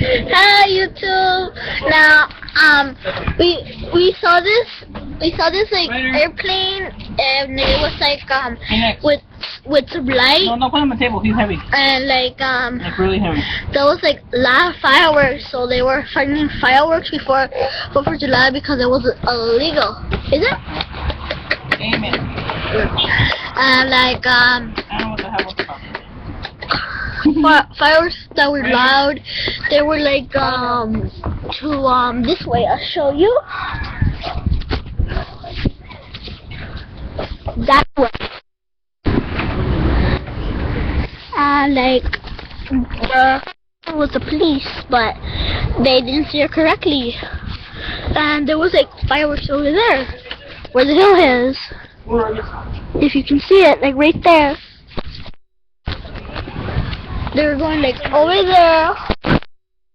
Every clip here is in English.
Hi YouTube. Now we saw this like airplane, and it was like with some light. No, put him on the table. He's heavy. And like really heavy. there was like live fireworks, so they were firing fireworks before 4th of July because it was illegal. Is it? Amen. And like I don't know what the hell was about. fireworks that were loud. They were like to this way. I'll show you. That way. And like it was the police, but they didn't see it correctly. And there was like fireworks over there, where the hill is. If you can see it, like right there. They were going like over there.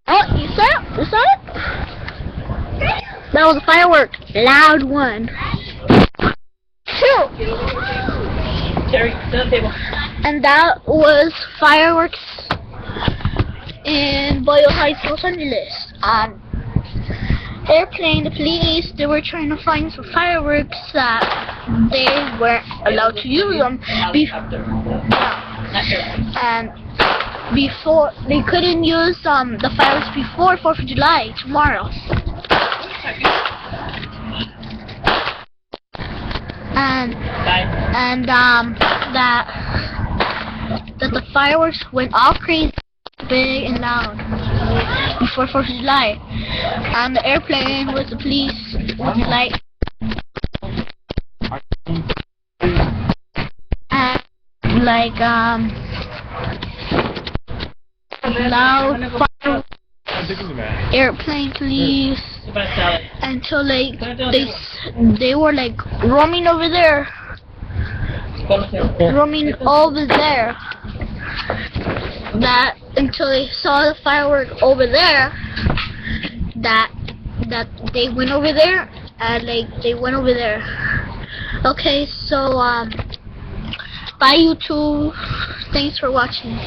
Oh, you saw it? You saw it? That was a firework. Loud one. Shoot! Terry, sit on the table. And that was fireworks in Boyle Heights, Los Angeles. Airplane, the police, they were trying to find some fireworks that they weren't allowed to use them. And before they couldn't use the fireworks before 4th of July, tomorrow. And that the fireworks went all crazy, big and loud before 4th of July. And the airplane with the police with the light. And like loud fireworks, airplane police, until like they were like roaming over there. Roaming over there. That until they saw the firework over there, that they went over there, and like they went over there. Okay, so bye YouTube. Thanks for watching.